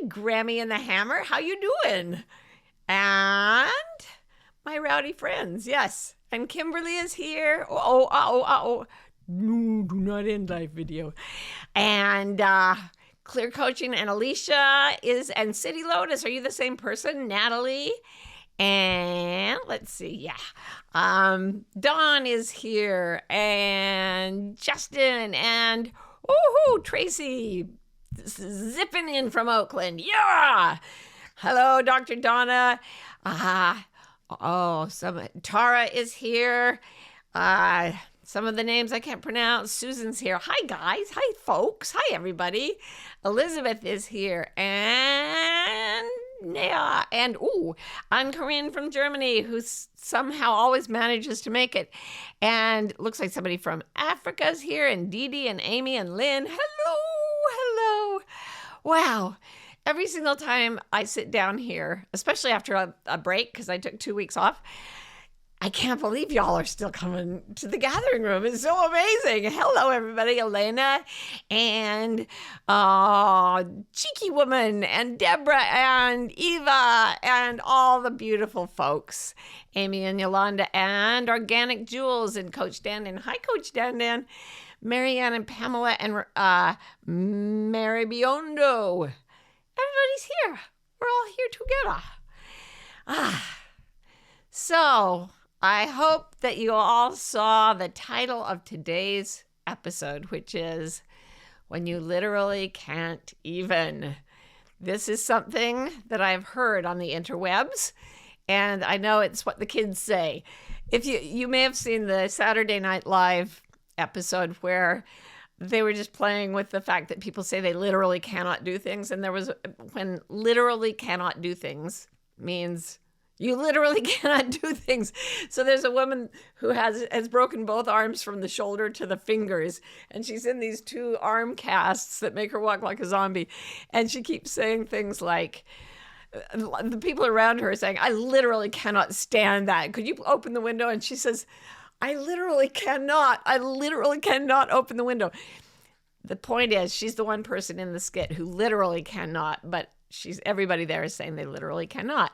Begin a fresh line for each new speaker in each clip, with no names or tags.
Grammy and the Hammer. How you doing? And my rowdy friends, yes. And Kimberly is here. No, do not end live video. And Clear Coaching and Alicia and City Lotus. Are you the same person? Natalie. And let's see, Dawn is here, and Justin, and Tracy zipping in from Oakland. Yeah. Hello, Dr. Donna. Tara is here. Some of the names I can't pronounce. Susan's here. Hi, guys. Hi, folks. Hi, everybody. Elizabeth is here. And Corinne from Germany, who somehow always manages to make it. And looks like somebody from Africa's here. And Dee Dee and Amy and Lynn. Hello. Wow. Every single time I sit down here, especially after a break, because I took 2 weeks off, I can't believe y'all are still coming to the gathering room. It's so amazing. Hello, everybody. Elena and Cheeky Woman and Deborah and Eva and all the beautiful folks. Amy and Yolanda and Organic Jewels and Coach Dan. And hi, Coach Dan. Marianne and Pamela and Mary Biondo. Everybody's here. We're all here together. So I hope that you all saw the title of today's episode, which is When You Literally Can't Even. This is something that I've heard on the interwebs, and I know it's what the kids say. If you may have seen the Saturday Night Live episode where they were just playing with the fact that people say they literally cannot do things, and there was when literally cannot do things means you literally cannot do things. So there's a woman who has broken both arms from the shoulder to the fingers, and she's in these 2 arm casts that make her walk like a zombie. And she keeps saying things like, the people around her are saying, I literally cannot stand that. Could you open the window? And she says, I literally cannot open the window. The point is, she's the one person in the skit who literally cannot, but everybody there is saying they literally cannot.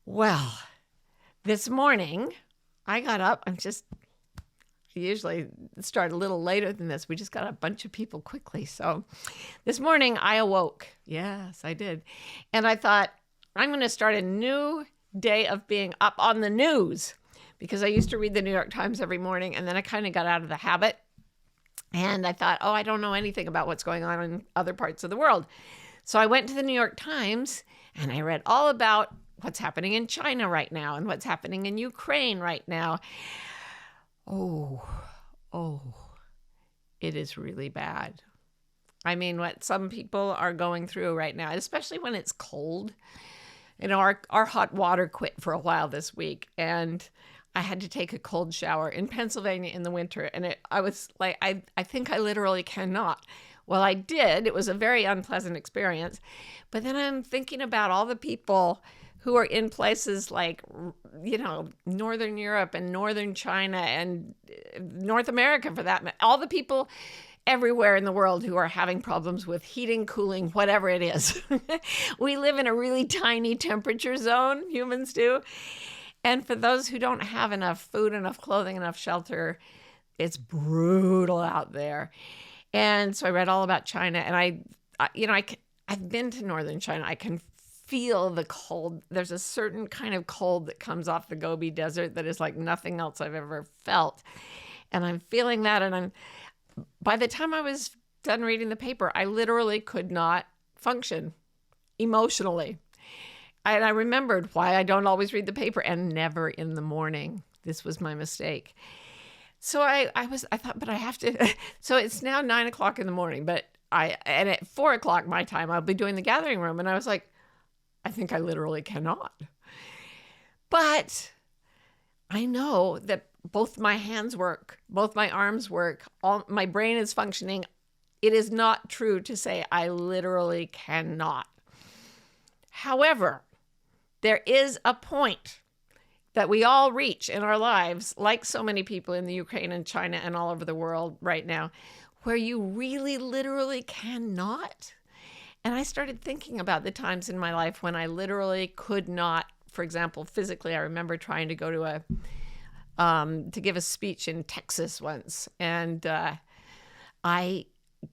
Well, this morning, I got up. I usually start a little later than this. We just got a bunch of people quickly. So this morning, I awoke. Yes, I did. And I thought, I'm going to start a new day of being up on the news, because I used to read the New York Times every morning, and then I kind of got out of the habit. And I thought, I don't know anything about what's going on in other parts of the world. So I went to the New York Times, and I read all about what's happening in China right now and what's happening in Ukraine right now. It is really bad. I mean, what some people are going through right now, especially when it's cold. You know, our hot water quit for a while this week, and I had to take a cold shower in Pennsylvania in the winter. And I was like, I think I literally cannot. Well, I did. It was a very unpleasant experience. But then I'm thinking about all the people who are in places like, Northern Europe and Northern China and North America, for that matter. All the people everywhere in the world who are having problems with heating, cooling, whatever it is. We live in a really tiny temperature zone, humans do. And for those who don't have enough food, enough clothing, enough shelter, it's brutal out there. And so I read all about China, and I've been to Northern China. I can feel the cold. There's a certain kind of cold that comes off the Gobi Desert that is like nothing else I've ever felt. And I'm feeling that. And by the time I was done reading the paper, I literally could not function emotionally. And I remembered why I don't always read the paper, and never in the morning. This was my mistake. So I thought, but I have to. So it's now 9:00 in the morning, and at 4:00 my time, I'll be doing the gathering room. And I was like, I think I literally cannot. But I know that both my hands work, both my arms work, my brain is functioning. It is not true to say I literally cannot. However, there is a point that we all reach in our lives, like so many people in the Ukraine and China and all over the world right now, where you really literally cannot. And I started thinking about the times in my life when I literally could not, for example, physically. I remember trying to go to to give a speech in Texas once, and I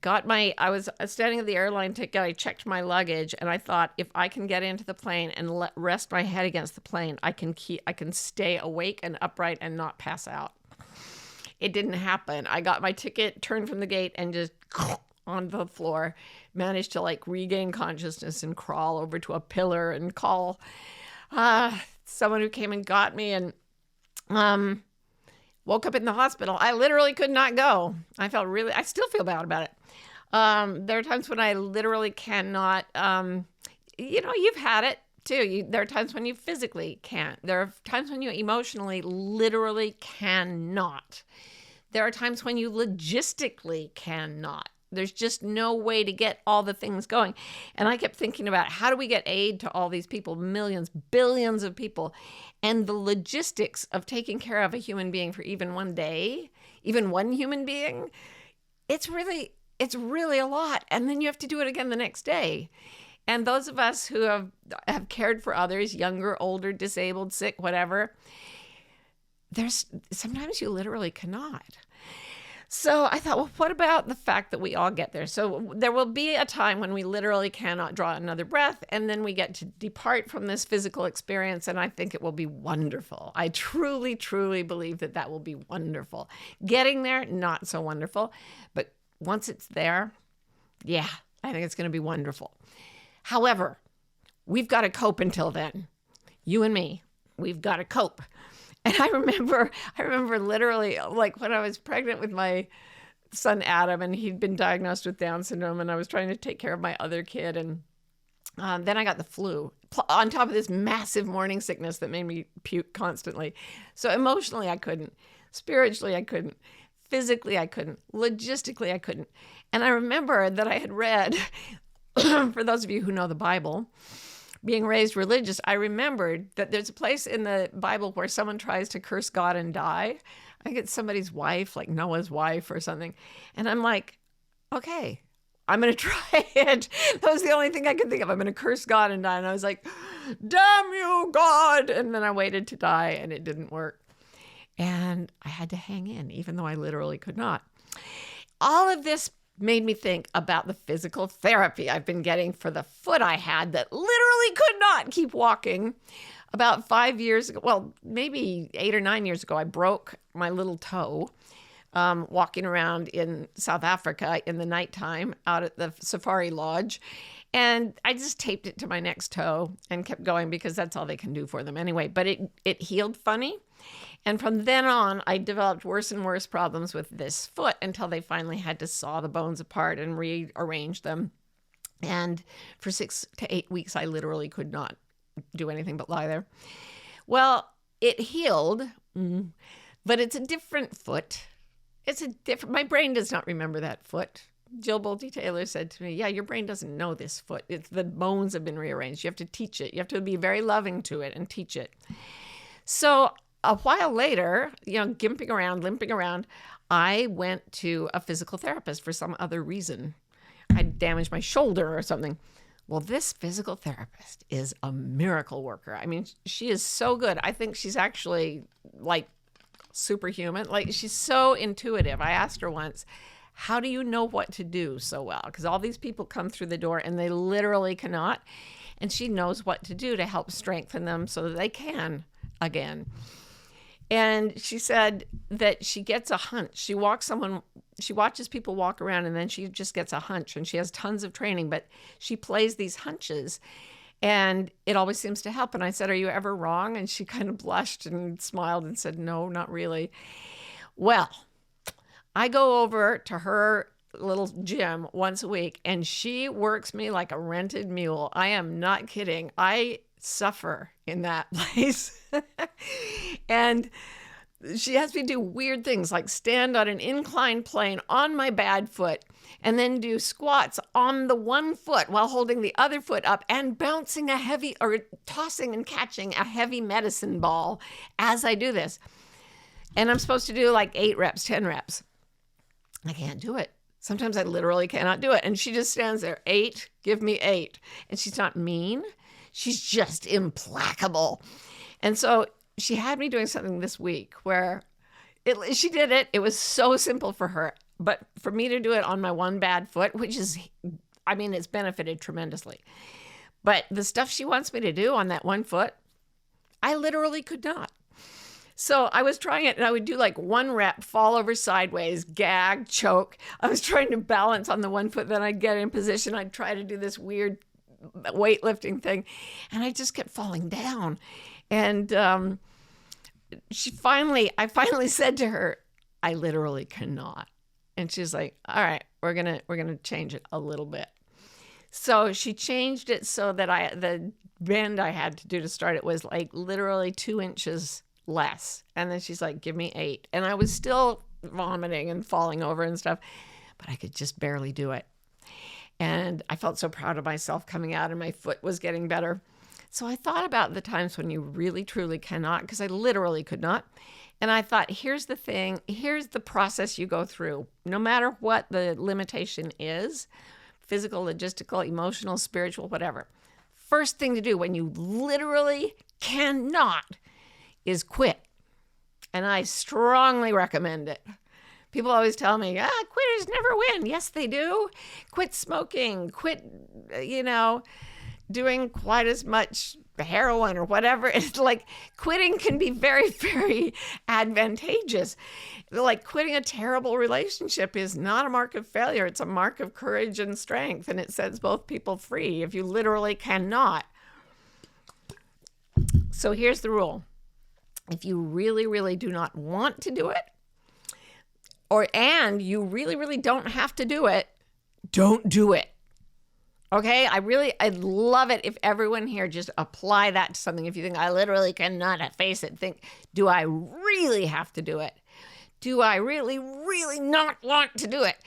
I was standing at the airline ticket. I checked my luggage, and I thought, if I can get into the plane and rest my head against the plane, I can stay awake and upright and not pass out. It didn't happen. I got my ticket, turned from the gate, and just on the floor, managed to like regain consciousness and crawl over to a pillar and call someone who came and got me, and woke up in the hospital. I literally could not go. I still feel bad about it. There are times when I literally cannot, you've had it too. There are times when you physically can't. There are times when you emotionally literally cannot. There are times when you logistically cannot. There's just no way to get all the things going. And I kept thinking about, how do we get aid to all these people, millions, billions of people, and the logistics of taking care of a human being for even one day, even one human being. It's really a lot. And then you have to do it again the next day. And those of us who have cared for others, younger, older, disabled, sick, whatever, sometimes you literally cannot. So I thought, well, what about the fact that we all get there? So there will be a time when we literally cannot draw another breath, and then we get to depart from this physical experience, and I think it will be wonderful. I truly, truly believe that will be wonderful. Getting there, not so wonderful, but once it's there, yeah, I think it's going to be wonderful. However, we've got to cope until then. You and me, we've got to cope. And I remember literally, like when I was pregnant with my son Adam, and he'd been diagnosed with Down syndrome, and I was trying to take care of my other kid, and then I got the flu on top of this massive morning sickness that made me puke constantly. So emotionally, I couldn't. Spiritually, I couldn't. Physically, I couldn't. Logistically, I couldn't. And I remember that I had read, for those of you who know the Bible, being raised religious, I remembered that there's a place in the Bible where someone tries to curse God and die. I think it's somebody's wife, like Noah's wife or something. And I'm like, okay, I'm going to try it. That was the only thing I could think of. I'm going to curse God and die. And I was like, damn you, God. And then I waited to die, and it didn't work. And I had to hang in, even though I literally could not. All of this made me think about the physical therapy I've been getting for the foot I had that literally could not keep walking. About 5 years ago, well, maybe 8 or 9 years ago, I broke my little toe walking around in South Africa in the nighttime out at the safari lodge. And I just taped it to my next toe and kept going because that's all they can do for them anyway. But it healed funny. And from then on, I developed worse and worse problems with this foot until they finally had to saw the bones apart and rearrange them. And for 6 to 8 weeks, I literally could not do anything but lie there. Well, it healed, but it's a different foot. My brain does not remember that foot. Jill Bolte Taylor said to me, yeah, your brain doesn't know this foot. The bones have been rearranged. You have to teach it. You have to be very loving to it and teach it. So a while later, limping around, I went to a physical therapist for some other reason. I damaged my shoulder or something. Well, this physical therapist is a miracle worker. I mean, she is so good. I think she's actually like superhuman. Like, she's so intuitive. I asked her once, how do you know what to do so well? Because all these people come through the door and they literally cannot. And she knows what to do to help strengthen them so that they can again. And she said that she gets a hunch. She watches people walk around, and then she just gets a hunch, and she has tons of training, but she plays these hunches, and it always seems to help. And I said, are you ever wrong? And she kind of blushed and smiled and said, no, not really. Well, I go over to her little gym once a week, and she works me like a rented mule. I am not kidding. I suffer in that place. And she has me do weird things like stand on an inclined plane on my bad foot and then do squats on the one foot while holding the other foot up and bouncing tossing and catching a heavy medicine ball as I do this. And I'm supposed to do like 8 reps, 10 reps. I can't do it. Sometimes I literally cannot do it. And she just stands there, 8, give me 8. And she's not mean. She's just implacable. And so she had me doing something this week where she did it. It was so simple for her. But for me to do it on my one bad foot, which is, I mean, it's benefited tremendously. But the stuff she wants me to do on that one foot, I literally could not. So I was trying it, and I would do like 1 rep, fall over sideways, gag, choke. I was trying to balance on the one foot, then I'd get in position. I'd try to do this weird weightlifting thing, and I just kept falling down. And I finally said to her, I literally cannot. And she's like, all right, we're gonna change it a little bit. So she changed it so that the bend I had to do to start it was like literally 2 inches less. And then she's like, give me 8. And I was still vomiting and falling over and stuff, but I could just barely do it. And I felt so proud of myself coming out, and my foot was getting better. So I thought about the times when you really, truly cannot, because I literally could not. And I thought, here's the thing, here's the process you go through. No matter what the limitation is, physical, logistical, emotional, spiritual, whatever. First thing to do when you literally cannot is quit. And I strongly recommend it. People always tell me, quitters never win. Yes, they do. Quit smoking, quit, doing quite as much heroin or whatever. It's like quitting can be very, very advantageous. Like quitting a terrible relationship is not a mark of failure. It's a mark of courage and strength, and it sets both people free if you literally cannot. So here's the rule. If you really, really do not want to do it, and you really, really don't have to do it, don't do it. Okay? I'd love it if everyone here just apply that to something. If you think, I literally cannot face it, think, do I really have to do it? Do I really, really not want to do it?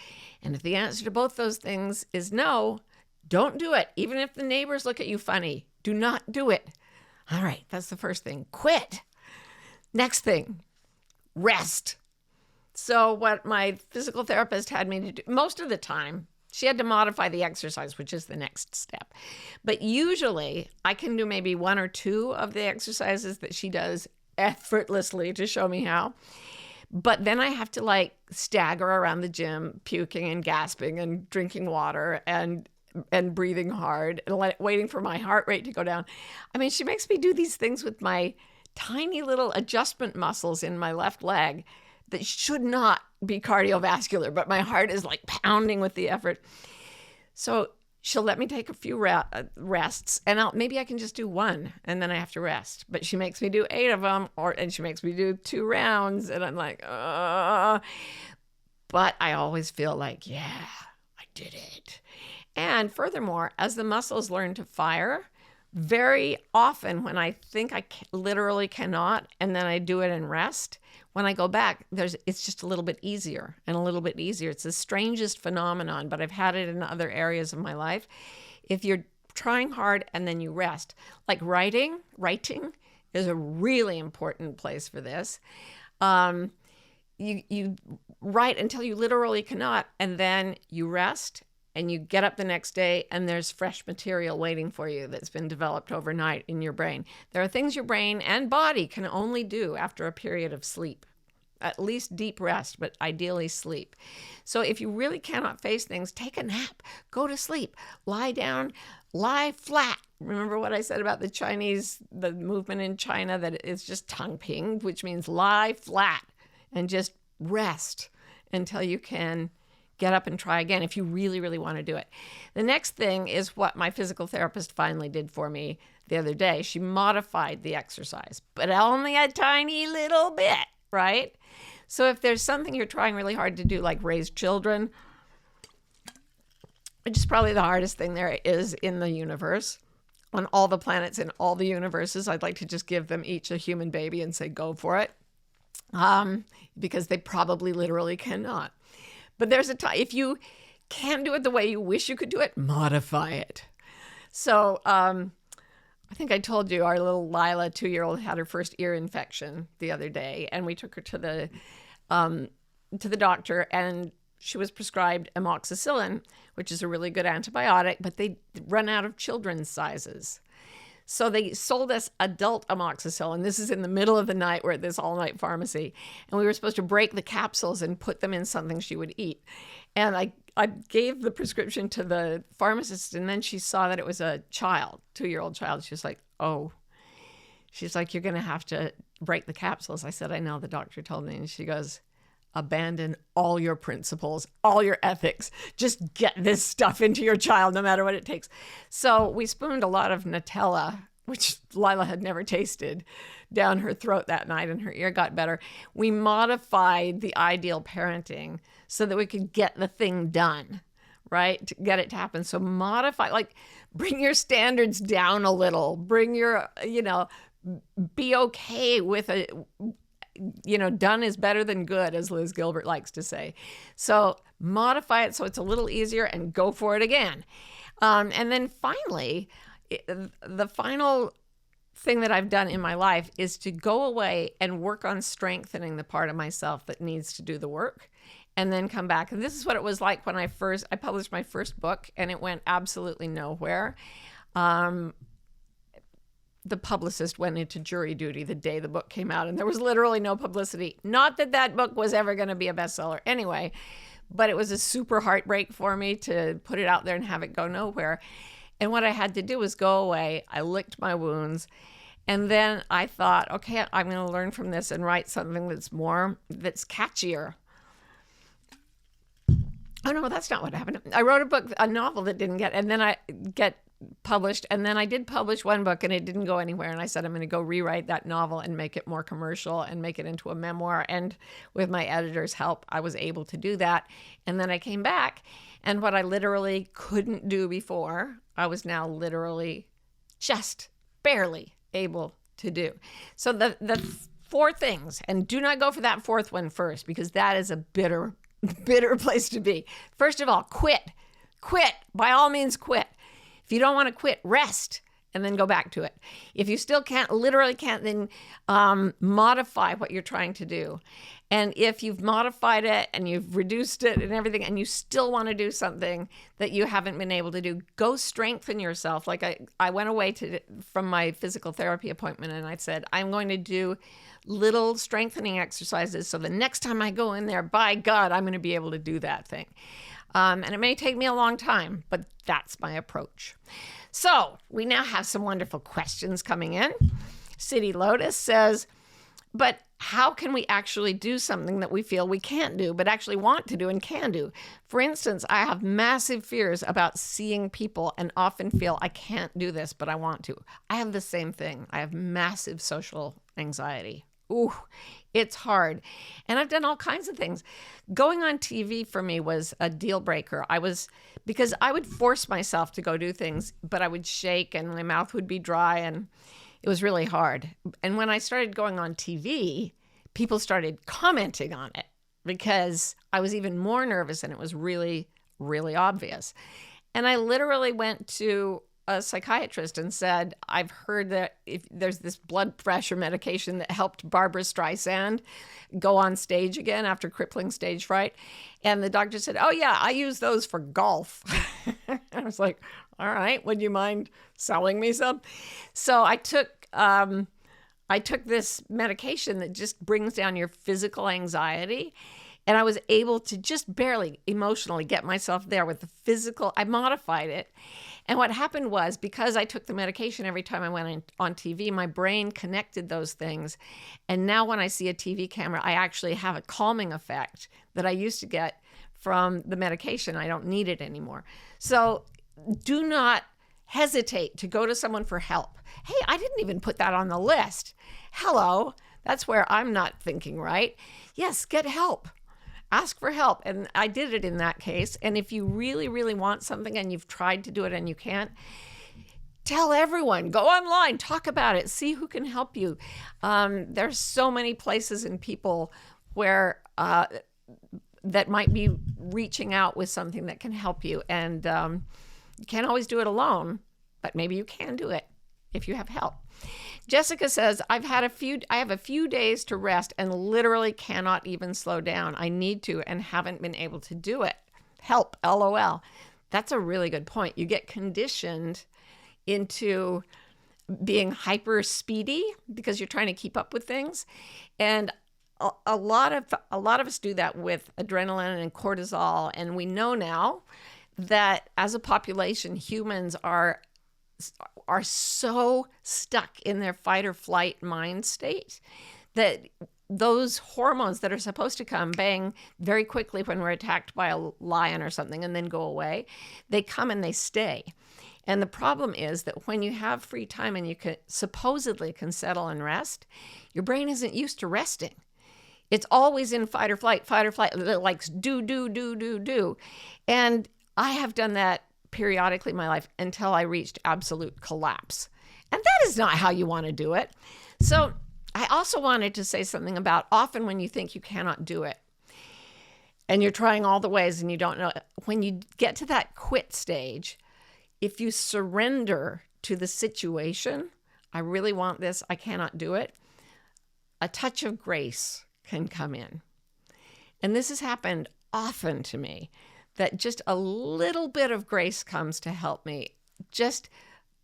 And if the answer to both those things is no, don't do it. Even if the neighbors look at you funny, do not do it. All right, that's the first thing. Quit. Next thing, rest. So what my physical therapist had me to do, most of the time, she had to modify the exercise, which is the next step. But usually, I can do maybe 1 or 2 of the exercises that she does effortlessly to show me how. But then I have to stagger around the gym, puking and gasping and drinking water and breathing hard and waiting for my heart rate to go down. I mean, she makes me do these things with my tiny little adjustment muscles in my left leg that should not be cardiovascular, but my heart is like pounding with the effort. So she'll let me take a few rests, and maybe I can just do 1, and then I have to rest. But she makes me do 8 of them, and she makes me do 2 rounds, and I'm like, But I always feel like, yeah, I did it. And furthermore, as the muscles learn to fire, very often when I think I literally cannot, and then I do it and rest, when I go back, it's just a little bit easier and a little bit easier. It's the strangest phenomenon, but I've had it in other areas of my life. If you're trying hard and then you rest, like writing is a really important place for this. You write until you literally cannot, and then you rest. And you get up the next day and there's fresh material waiting for you that's been developed overnight in your brain. There are things your brain and body can only do after a period of sleep, at least deep rest, but ideally sleep. So if you really cannot face things, take a nap, go to sleep, lie down, lie flat. Remember what I said about the movement in China, that it's just tongue ping, which means lie flat and just rest until you can get up and try again if you really, really want to do it. The next thing is what my physical therapist finally did for me the other day. She modified the exercise, but only a tiny little bit, right? So if there's something you're trying really hard to do, like raise children, which is probably the hardest thing there is in the universe, on all the planets in all the universes, I'd like to just give them each a human baby and say, go for it, because they probably literally cannot. But there's a time, if you can't do it the way you wish you could do it, modify it. So I think I told you our little Lila, 2-year-old, had her first ear infection the other day, and we took her to the doctor, and she was prescribed amoxicillin, which is a really good antibiotic, but they run out of children's sizes. So they sold us adult amoxicillin. This is in the middle of the night. We're at this all-night pharmacy. And we were supposed to break the capsules and put them in something she would eat. And I gave the prescription to the pharmacist, and then she saw that it was a child, 2-year-old child. She was like, oh. She's like, you're going to have to break the capsules. I said, I know, the doctor told me. And she goes, abandon all your principles, all your ethics. Just get this stuff into your child, no matter what it takes. So we spooned a lot of Nutella, which Lila had never tasted, down her throat that night, and her ear got better. We modified the ideal parenting so that we could get the thing done, right? To get it to happen. So modify, like, bring your standards down a little, bring your, be okay with a, done is better than good, as Liz Gilbert likes to say. So modify it so it's a little easier and go for it again. And then finally, the final thing that I've done in my life is to go away and work on strengthening the part of myself that needs to do the work, and then come back. And this is what it was like when I published my first book, and it went absolutely nowhere. The publicist went into jury duty the day the book came out, and there was literally no publicity. Not that that book was ever going to be a bestseller anyway, but it was a super heartbreak for me to put it out there and have it go nowhere. And what I had to do was go away. I licked my wounds, and then I thought, okay, I'm going to learn from this and write something that's catchier. Oh no, that's not what happened. I wrote a novel that didn't get, and then I get published, and then I did publish one book and it didn't go anywhere, and I said I'm going to go rewrite that novel and make it more commercial and make it into a memoir, and with my editor's help I was able to do that. And then I came back, and what I literally couldn't do before, I was now literally just barely able to do. So the 4 things, and do not go for that 4th one first, because that is a bitter place to be. First of all, quit. By all means, quit. If you don't want to quit, rest and then go back to it. If you still literally can't, then modify what you're trying to do. And if you've modified it and you've reduced it and everything, and you still want to do something that you haven't been able to do, go strengthen yourself. Like I went away from my physical therapy appointment, and I said, I'm going to do little strengthening exercises, so the next time I go in there, by God, I'm going to be able to do that thing. And it may take me a long time, but that's my approach. So we now have some wonderful questions coming in. City Lotus says, but how can we actually do something that we feel we can't do, but actually want to do and can do? For instance, I have massive fears about seeing people and often feel I can't do this, but I want to. I have the same thing. I have massive social anxiety. Ooh, it's hard. And I've done all kinds of things. Going on TV for me was a deal breaker. Because I would force myself to go do things, but I would shake and my mouth would be dry, and it was really hard. And when I started going on TV, people started commenting on it because I was even more nervous, and it was really, really obvious. And I literally went to a psychiatrist and said, I've heard that if there's this blood pressure medication that helped Barbara Streisand go on stage again after crippling stage fright. And the doctor said, oh yeah, I use those for golf. I was like, all right, would you mind selling me some? So I took this medication that just brings down your physical anxiety. And I was able to just barely emotionally get myself there with the physical. I modified it. And what happened was, because I took the medication every time I went on TV, my brain connected those things. And now when I see a TV camera, I actually have a calming effect that I used to get from the medication. I don't need it anymore. So do not hesitate to go to someone for help. Hey, I didn't even put that on the list. Hello, that's where I'm not thinking right. Yes, get help. Ask for help. And I did it in that case. And if you really, really want something and you've tried to do it and you can't, tell everyone. Go online, talk about it, see who can help you. There's so many places and people where that might be reaching out with something that can help you. And you can't always do it alone, but maybe you can do it. if you have help. Jessica says, I have a few days to rest and literally cannot even slow down. I need to and haven't been able to do it. Help, LOL. That's a really good point. You get conditioned into being hyper speedy because you're trying to keep up with things. And a lot of us do that with adrenaline and cortisol. And we know now that as a population, humans are so stuck in their fight or flight mind state that those hormones that are supposed to come bang very quickly when we're attacked by a lion or something and then go away, they come and they stay. And the problem is that when you have free time and you supposedly can settle and rest, your brain isn't used to resting. It's always in fight or flight, like do. And I have done that periodically in my life until I reached absolute collapse. And that is not how you want to do it. So I also wanted to say something about often when you think you cannot do it and you're trying all the ways and you don't know, when you get to that quit stage, if you surrender to the situation, I really want this, I cannot do it, a touch of grace can come in. And this has happened often to me, that just a little bit of grace comes to help me, just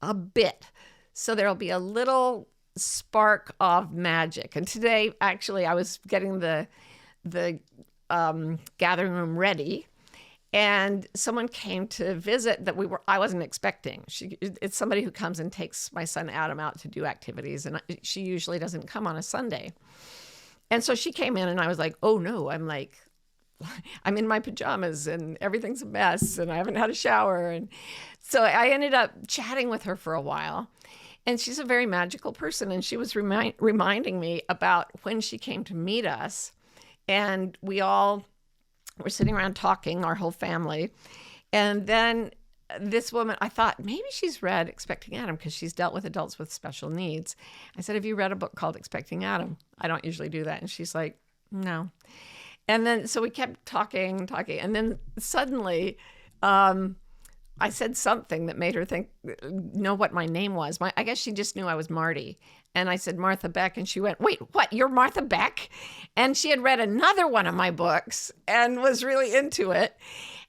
a bit. So there'll be a little spark of magic. And today, actually, I was getting the gathering room ready, and someone came to visit that I wasn't expecting. It's somebody who comes and takes my son Adam out to do activities, and she usually doesn't come on a Sunday. And so she came in, and I was like, oh no, I'm in my pajamas and everything's a mess and I haven't had a shower. And so I ended up chatting with her for a while. And she's a very magical person. And she was reminding me about when she came to meet us. And we all were sitting around talking, our whole family. And then this woman, I thought, maybe she's read Expecting Adam because she's dealt with adults with special needs. I said, have you read a book called Expecting Adam? I don't usually do that. And she's like, no. And then, so we kept talking. And then suddenly, I said something that made her know what my name was. I guess she just knew I was Marty. And I said, Martha Beck. And she went, wait, what? You're Martha Beck? And she had read another one of my books and was really into it.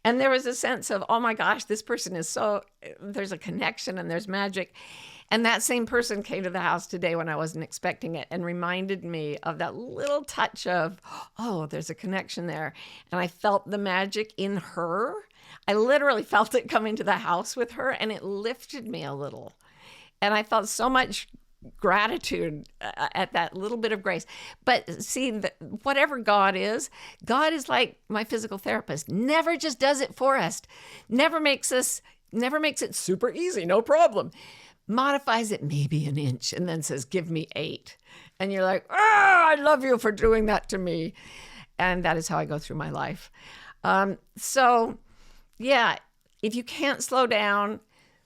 And there was a sense of, oh my gosh, this person is there's a connection and there's magic. And that same person came to the house today when I wasn't expecting it and reminded me of that little touch of, oh, there's a connection there. And I felt the magic in her. I literally felt it come into the house with her, and it lifted me a little. And I felt so much gratitude at that little bit of grace. But see, whatever God is like my physical therapist. Never just does it for us. Never makes it super easy, no problem. Modifies it maybe an inch and then says, give me 8. And you're like, I love you for doing that to me. And that is how I go through my life. So yeah, if you can't slow down,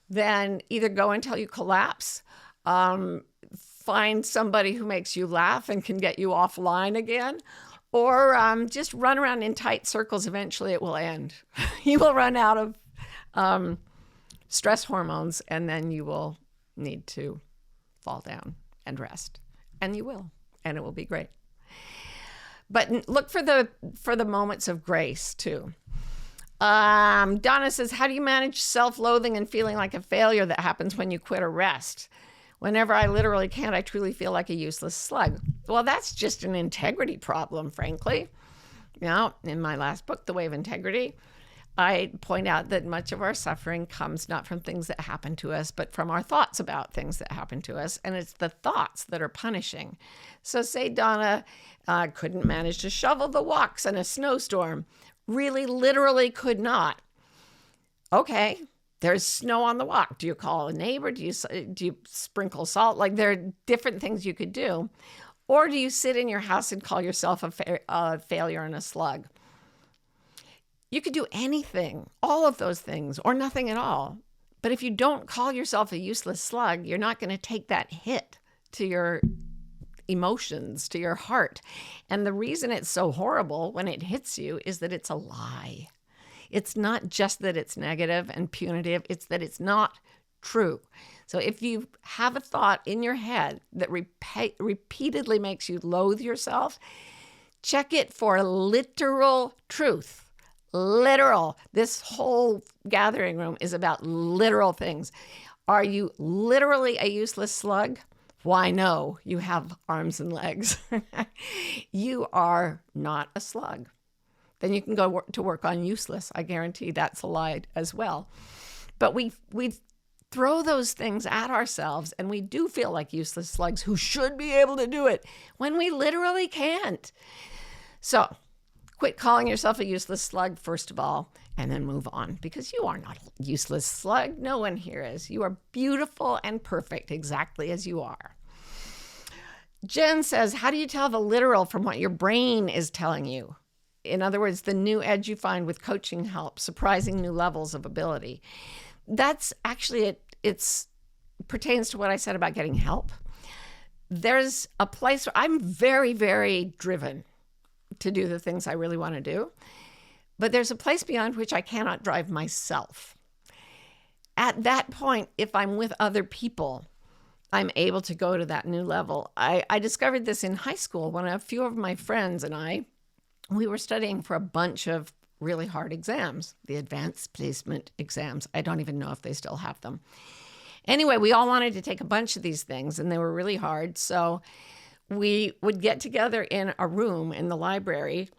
then either go until you collapse, find somebody who makes you laugh and can get you offline again, or just run around in tight circles. Eventually it will end. You will run out of stress hormones, and then you will need to fall down and rest, and you will, and it will be great. But look for the moments of grace too. Donna says, how do you manage self-loathing and feeling like a failure that happens when you quit or rest? Whenever I literally can't, I truly feel like a useless slug. Well, that's just an integrity problem, frankly. Now, in my last book, The Way of Integrity, I point out that much of our suffering comes not from things that happen to us, but from our thoughts about things that happen to us. And it's the thoughts that are punishing. So say Donna couldn't manage to shovel the walks in a snowstorm. Really, literally could not. Okay, there's snow on the walk. Do you call a neighbor? Do you sprinkle salt? Like, there are different things you could do. Or do you sit in your house and call yourself a failure and a slug? You could do anything, all of those things, or nothing at all. But if you don't call yourself a useless slug, you're not going to take that hit to your emotions, to your heart. And the reason it's so horrible when it hits you is that it's a lie. It's not just that it's negative and punitive, it's that it's not true. So if you have a thought in your head that repeatedly makes you loathe yourself, check it for literal truth. Literal. This whole gathering room is about literal things. Are you literally a useless slug? Why, no, you have arms and legs. You are not a slug. Then you can go to work on useless. I guarantee that's a lie as well. But we throw those things at ourselves, and we do feel like useless slugs who should be able to do it when we literally can't. So quit calling yourself a useless slug, first of all, and then move on, because you are not a useless slug. No one here is. You are beautiful and perfect exactly as you are. Jen says, how do you tell the literal from what your brain is telling you? In other words, the new edge you find with coaching help, surprising new levels of ability. That's actually, it pertains to what I said about getting help. There's a place where I'm very, very driven to do the things I really want to do. But there's a place beyond which I cannot drive myself. At that point, if I'm with other people, I'm able to go to that new level. I discovered this in high school when a few of my friends and we were studying for a bunch of really hard exams, the advanced placement exams. I don't even know if they still have them. Anyway, we all wanted to take a bunch of these things, and they were really hard. So we would get together in a room in the library,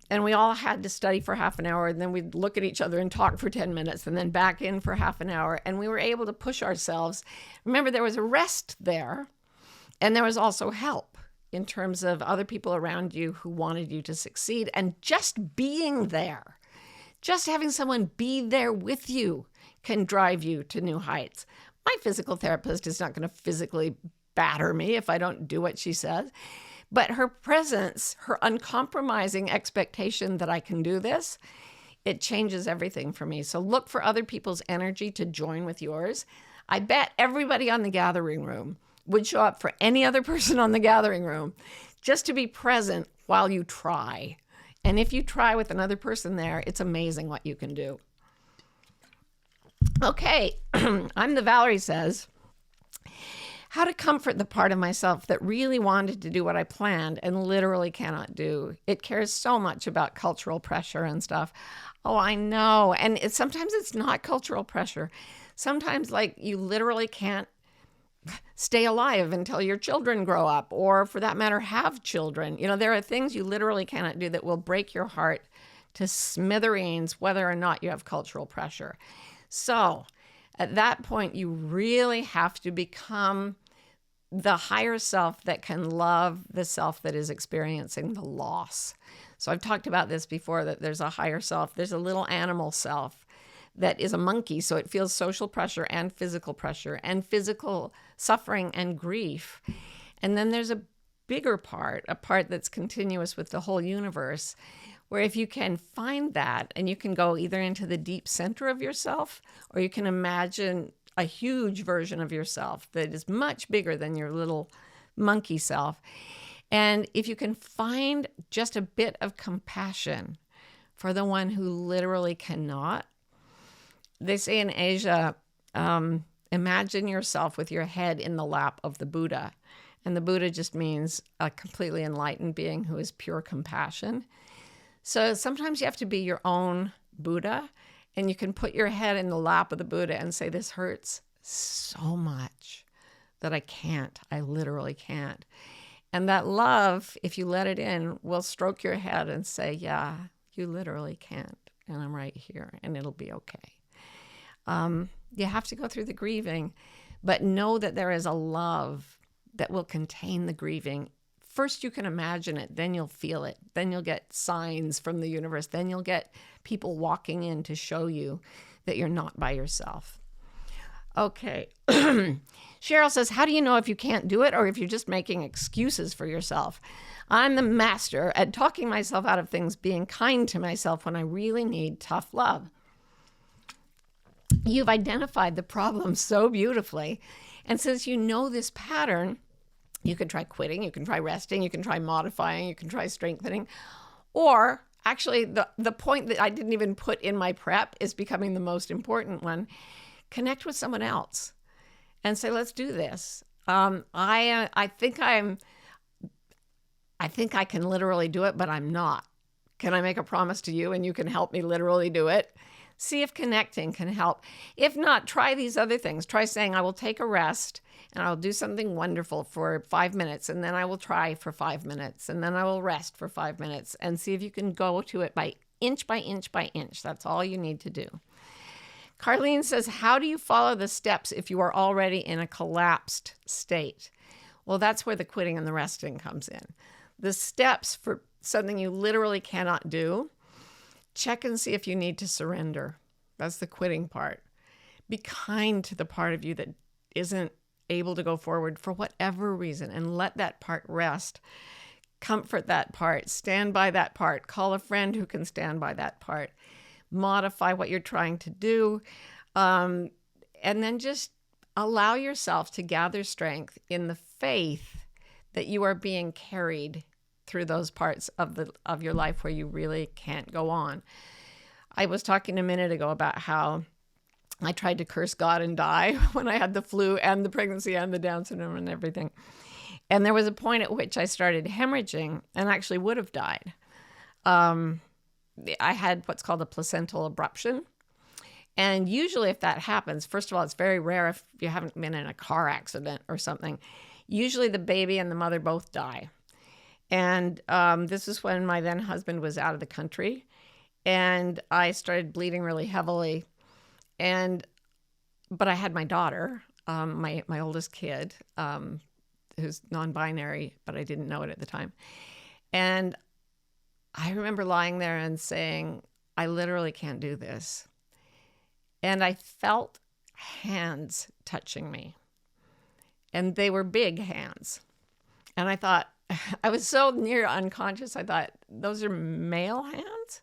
and we all had to study for half an hour, and then we'd look at each other and talk for 10 minutes, and then back in for half an hour. And we were able to push ourselves. Remember, there was a rest there, and there was also help in terms of other people around you who wanted you to succeed. And just being there, just having someone be there with you can drive you to new heights. My physical therapist is not going to physically batter me if I don't do what she says. But her presence, her uncompromising expectation that I can do this, it changes everything for me. So look for other people's energy to join with yours. I bet everybody on the gathering room would show up for any other person on the gathering room just to be present while you try. And if you try with another person there, it's amazing what you can do. Okay, I'm the Valerie says, how to comfort the part of myself that really wanted to do what I planned and literally cannot do. It cares so much about cultural pressure and stuff. Oh, I know. And sometimes it's not cultural pressure. Sometimes, like, you literally can't stay alive until your children grow up, or for that matter, have children. You know, there are things you literally cannot do that will break your heart to smithereens, whether or not you have cultural pressure. So at that point, you really have to become the higher self that can love the self that is experiencing the loss. So I've talked about this before, that there's a higher self. There's a little animal self that is a monkey. So it feels social pressure and physical suffering and grief. And then there's a bigger part, a part that's continuous with the whole universe, where if you can find that, and you can go either into the deep center of yourself, or you can imagine a huge version of yourself that is much bigger than your little monkey self. And if you can find just a bit of compassion for the one who literally cannot, they say in Asia, imagine yourself with your head in the lap of the Buddha. And the Buddha just means a completely enlightened being who is pure compassion. So sometimes you have to be your own Buddha, and you can put your head in the lap of the Buddha and say, this hurts so much that I literally can't. And that love, if you let it in, will stroke your head and say, yeah, you literally can't. And I'm right here, and it'll be okay. You have to go through the grieving, but know that there is a love that will contain the grieving. First, you can imagine it, then you'll feel it, then you'll get signs from the universe, then you'll get people walking in to show you that you're not by yourself. Okay. Cheryl says, how do you know if you can't do it or if you're just making excuses for yourself? I'm the master at talking myself out of things, being kind to myself when I really need tough love. You've identified the problem so beautifully. And since you know this pattern, you can try quitting, you can try resting, you can try modifying, you can try strengthening. Or actually, the point that I didn't even put in my prep is becoming the most important one. connect with someone else and say, let's do this. I think I can literally do it, but I'm not. Can I make a promise to you and you can help me literally do it? See if connecting can help. If not, try these other things. Try saying, I will take a rest and I'll do something wonderful for 5 minutes, and then I will try for 5 minutes, and then I will rest for 5 minutes, and see if you can go to it by inch by inch by inch. That's all you need to do. Carlene says, how do you follow the steps if you are already in a collapsed state? Well, that's where the quitting and the resting comes in. The steps for something you literally cannot do, check and see if you need to surrender. That's the quitting part. Be kind to the part of you that isn't able to go forward for whatever reason, and let that part rest. Comfort that part. Stand by that part. Call a friend who can stand by that part. Modify what you're trying to do. And then just allow yourself to gather strength in the faith that you are being carried through those parts of your life where you really can't go on. I was talking a minute ago about how I tried to curse God and die when I had the flu and the pregnancy and the Down syndrome and everything. And there was a point at which I started hemorrhaging and actually would have died. I had what's called a placental abruption. And usually if that happens, first of all, it's very rare if you haven't been in a car accident or something. Usually the baby and the mother both die. And this is when my then husband was out of the country, and I started bleeding really heavily. But I had my daughter, my oldest kid, who's non-binary, but I didn't know it at the time. And I remember lying there and saying, I literally can't do this. And I felt hands touching me. And they were big hands. And I thought, I was so near unconscious, I thought, those are male hands?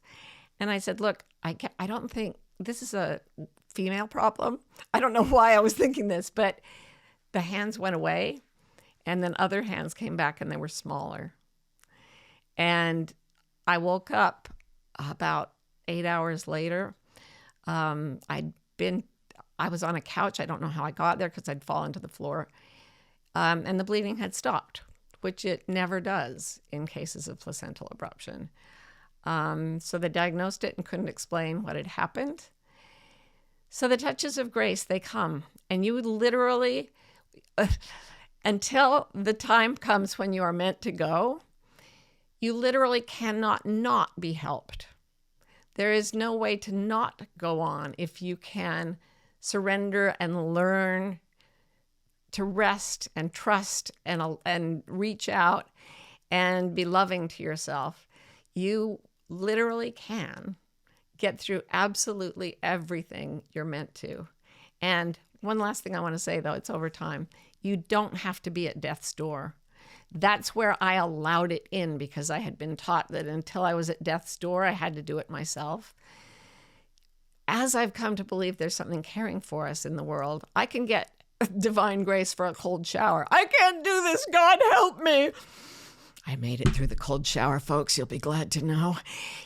And I said, look, I don't think this is a female problem. I don't know why I was thinking this, but the hands went away, and then other hands came back, and they were smaller. And I woke up about 8 hours later. I was on a couch. I don't know how I got there because I'd fallen to the floor. And the bleeding had stopped, which it never does in cases of placental abruption. So they diagnosed it and couldn't explain what had happened. So the touches of grace, they come. And you literally, until the time comes when you are meant to go, you literally cannot not be helped. There is no way to not go on if you can surrender and learn to rest and trust and reach out and be loving to yourself. You literally can get through absolutely everything you're meant to. And one last thing I want to say, though, it's over time. You don't have to be at death's door. That's where I allowed it in, because I had been taught that until I was at death's door, I had to do it myself. As I've come to believe there's something caring for us in the world, I can get divine grace for a cold shower. I can't do this. God help me. I made it through the cold shower, folks. You'll be glad to know.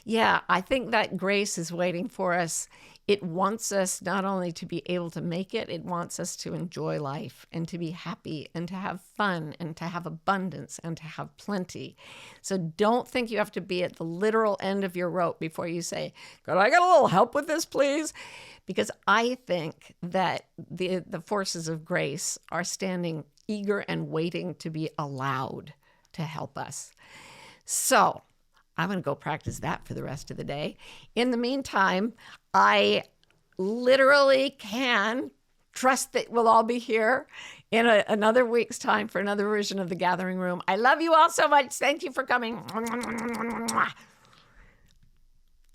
Yeah, I think that grace is waiting for us. It wants us not only to be able to make it, it wants us to enjoy life and to be happy and to have fun and to have abundance and to have plenty. So don't think you have to be at the literal end of your rope before you say, could I get a little help with this, please? Because I think that the forces of grace are standing eager and waiting to be allowed to help us. So I'm going to go practice that for the rest of the day. In the meantime, I literally can trust that we'll all be here in another week's time for another version of The Gathering Room. I love you all so much. Thank you for coming.